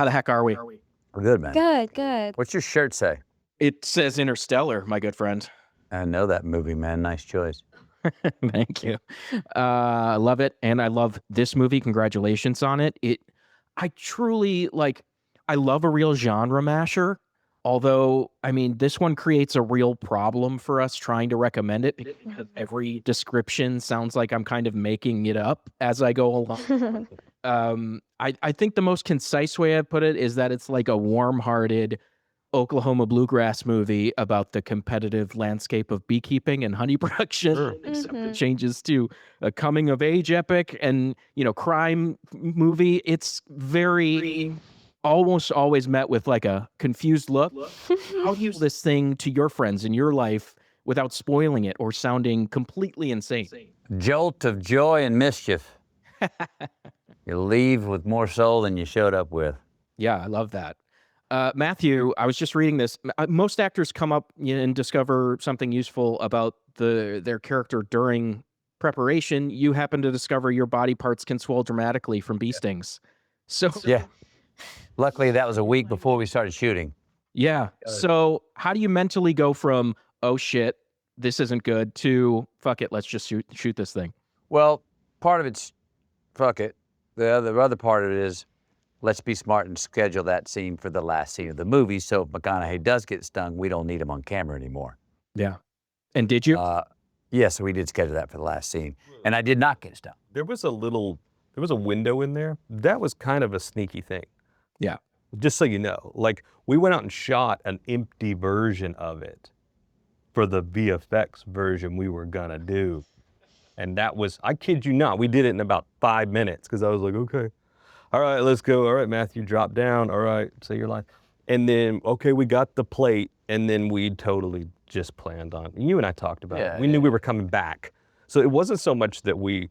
How the heck are we? We're good, man. Good, good. What's your shirt say? It says Interstellar, my good friend. I know that movie, man. Nice choice. Thank you. I love it, and I love this movie. Congratulations on it. I truly I love a real genre masher. Although, I mean, this one creates a real problem for us trying to recommend it because every description sounds like I'm kind of making it up as I go along. I think the most concise way I put it is that it's like a warm-hearted Oklahoma bluegrass movie about the competitive landscape of beekeeping and honey production, except it changes to a coming-of-age epic and, crime movie. It's very almost always met with like a confused look. How do you use this thing to your friends in your life without spoiling it or sounding completely insane? Jolt of joy and mischief. You leave with more soul than you showed up with. Yeah, I love that. Matthew, I was just reading this. Most actors come up and discover something useful about their character during preparation. You happen to discover your body parts can swell dramatically from bee stings. So Yeah. Luckily, that was a week before we started shooting. Yeah. So how do you mentally go from, oh shit, this isn't good, to fuck it, let's just shoot this thing? Well, part of it's fuck it. The other part of it is let's be smart and schedule that scene for the last scene of the movie. So if McConaughey does get stung, we don't need him on camera anymore. Yeah. And did you? Yes, we did schedule that for the last scene. And I did not get stung. There was a window in there. That was kind of a sneaky thing. Yeah. Just so you know, like we went out and shot an empty version of it for the VFX version we were gonna do. And that was, I kid you not, we did it in about 5 minutes because I was like, okay, all right, let's go. All right, Matthew, drop down. All right, say your line. And then, okay, we got the plate, and then we totally just planned on, you and I talked about it. We knew we were coming back. So it wasn't so much that we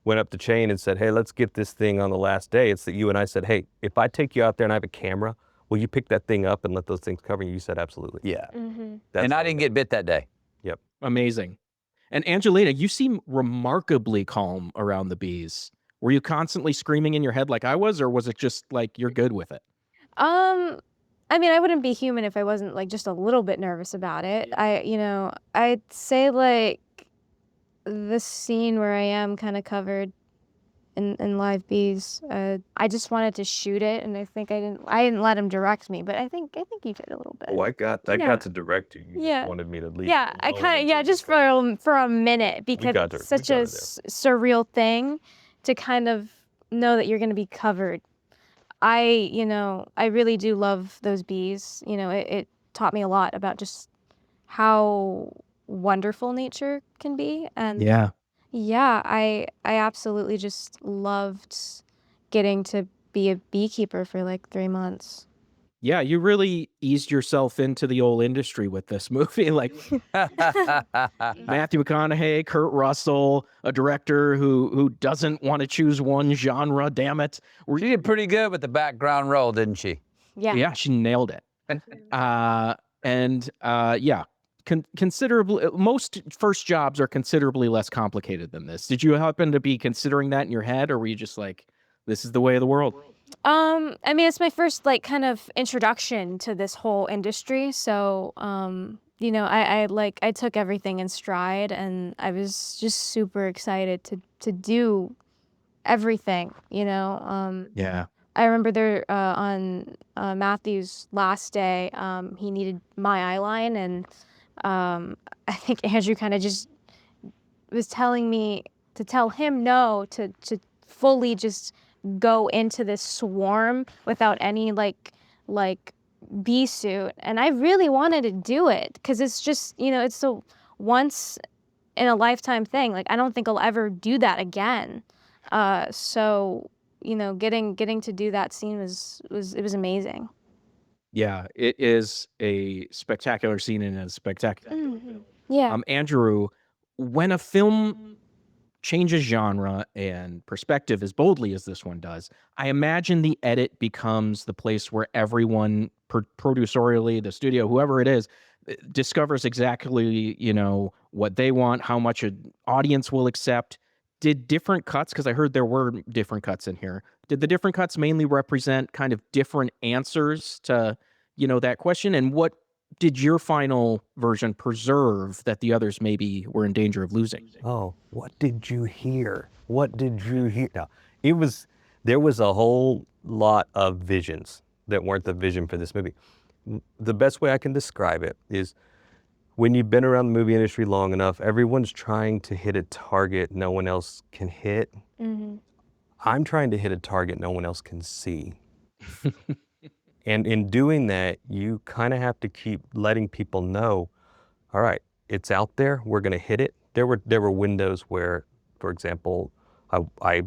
went up to Chain and said, hey, let's get this thing on the last day. It's that you and I said, hey, if I take you out there and I have a camera, will you pick that thing up and let those things cover you? You said, absolutely. Yeah. And I didn't get bit that day. Yep. Amazing. And Angelina, you seem remarkably calm around the bees. Were you constantly screaming in your head like I was, or was it just like you're good with it? I mean, I wouldn't be human if I wasn't like just a little bit nervous about it. I'd say like the scene where I am kind of covered in live bees. I just wanted to shoot it, and I think I didn't let him direct me, but I think you did a little bit. Oh, I got to direct you. You just wanted me to leave. Yeah, I kind of just for a minute, because it's such a surreal thing to kind of know that you're going to be covered. I really do love those bees. It taught me a lot about just how wonderful nature can be. And yeah, I absolutely just loved getting to be a beekeeper for like 3 months. Yeah, you really eased yourself into the old industry with this movie. Like Matthew McConaughey, Kurt Russell, a director who doesn't want to choose one genre, damn it. She did pretty good with the background role, didn't she? Yeah. Yeah, she nailed it. Considerably, most first jobs are considerably less complicated than this. Did you happen to be considering that in your head, or were you just like, this is the way of the world? I mean, it's my first like kind of introduction to this whole industry. So, I took everything in stride, and I was just super excited to do everything, Yeah. I remember there on Matthew's last day, he needed my eye line, and I think Andrew kind of just was telling me to tell him no, to fully just go into this swarm without any like bee suit. And I really wanted to do it because it's just, it's a once in a lifetime thing. Like, I don't think I'll ever do that again. So, getting to do that scene was amazing. Yeah, it is a spectacular scene and a spectacular film. Yeah. Andrew, when a film changes genre and perspective as boldly as this one does, I imagine the edit becomes the place where everyone, producerially, the studio, whoever it is, discovers exactly, what they want, how much an audience will accept. did different cuts, because I heard there were different cuts in here, did the different cuts mainly represent kind of different answers to, that question? And what did your final version preserve that the others maybe were in danger of losing? Oh, what did you hear? What did you hear? No, there was a whole lot of visions that weren't the vision for this movie. The best way I can describe it is, when you've been around the movie industry long enough, everyone's trying to hit a target no one else can hit. Mm-hmm. I'm trying to hit a target no one else can see. And in doing that, you kind of have to keep letting people know, all right, it's out there, we're gonna hit it. There were windows where, for example, I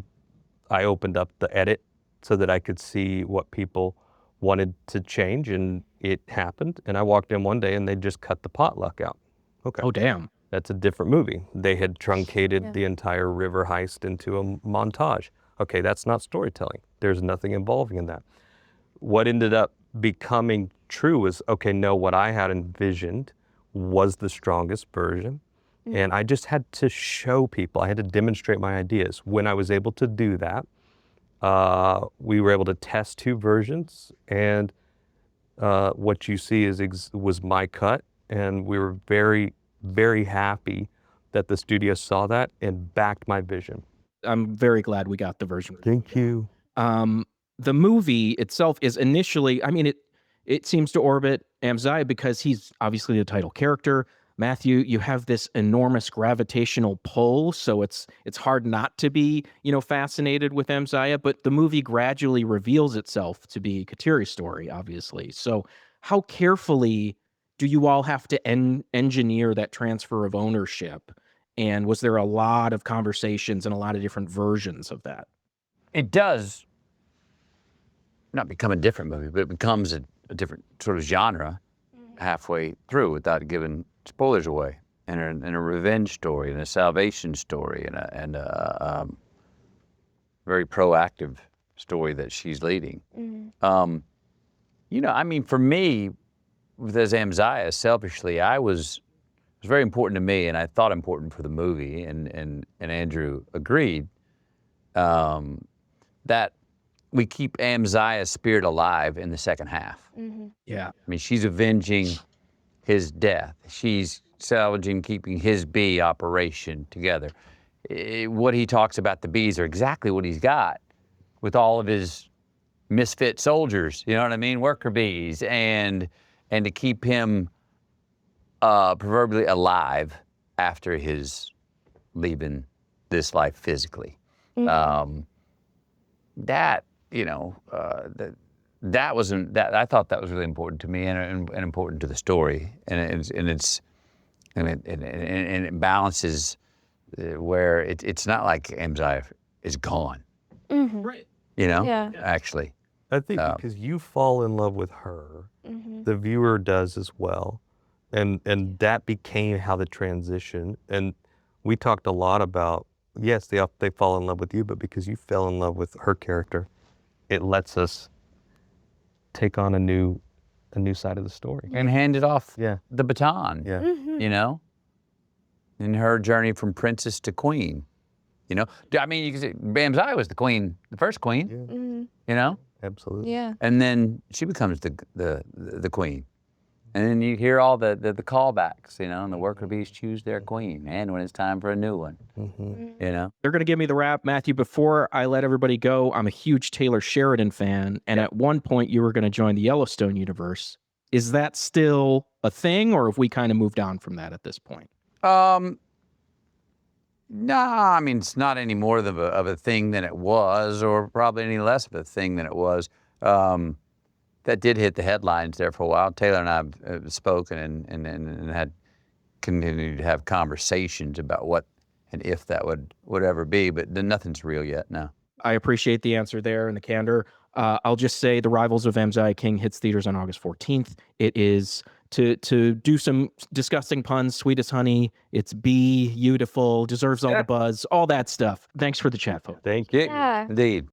opened up the edit so that I could see what people wanted to change, and it happened. And I walked in one day and they just cut the potluck out. Okay. Oh, damn. That's a different movie. They had truncated Yeah. the entire river heist into a montage. Okay, that's not storytelling. There's nothing involving in that. What ended up becoming true was, okay, no, what I had envisioned was the strongest version. And I just had to show people, I had to demonstrate my ideas. When I was able to do that, we were able to test 2 versions, and what you see was my cut, and we were very, very happy that the studio saw that and backed my vision. I'm very glad we got the version. Thank you. The movie itself is initially, I mean, it seems to orbit Amziah because he's obviously the title character. Matthew, you have this enormous gravitational pull, so it's hard not to be, fascinated with Amziah, but the movie gradually reveals itself to be Kateri's story, obviously. So how carefully do you all have to engineer that transfer of ownership? And was there a lot of conversations and a lot of different versions of that? It does not become a different movie, but it becomes a different sort of genre halfway through without giving spoilers away. And a revenge story and a salvation story and a very proactive story that she's leading. I mean, for me, as Amziah, selfishly, it was very important to me, and I thought important for the movie, and Andrew agreed, that we keep Amziah's spirit alive in the second half. Yeah. I mean, she's avenging his death. She's salvaging, keeping his bee operation together. What he talks about the bees are exactly what he's got with all of his misfit soldiers, you know what I mean? Worker bees, and to keep him proverbially alive after his leaving this life physically. That I thought that was really important to me and important to the story, and it balances where it's not like Amziah is gone, Right. Yeah. actually. I think because you fall in love with her, the viewer does as well. And that became how the transition, and we talked a lot about, yes, they fall in love with you, but because you fell in love with her character, it lets us take on a new side of the story. And handed off Yeah. the baton, Yeah. in her journey from princess to queen. I mean, you can say Amziah was the queen, the first queen, Absolutely. Yeah. and then she becomes the queen. And then you hear all the callbacks, and the worker bees choose their queen, and when it's time for a new one, They're going to give me the wrap. Matthew, before I let everybody go, I'm a huge Taylor Sheridan fan. And at one point, you were going to join the Yellowstone universe. Is that still a thing, or have we kind of moved on from that at this point? Nah, I mean, it's not any more of a thing than it was, or probably any less of a thing than it was. That did hit the headlines there for a while. Taylor and I have spoken and had continued to have conversations about what and if that would ever be, but then nothing's real yet, no. I appreciate the answer there and the candor. I'll just say The Rivals of AMZIAH KING hits theaters on August 14th. It is, to do some disgusting puns, sweet as honey. It's beautiful, deserves all the buzz, all that stuff. Thanks for the chat, folks. Thank you. Yeah. Indeed.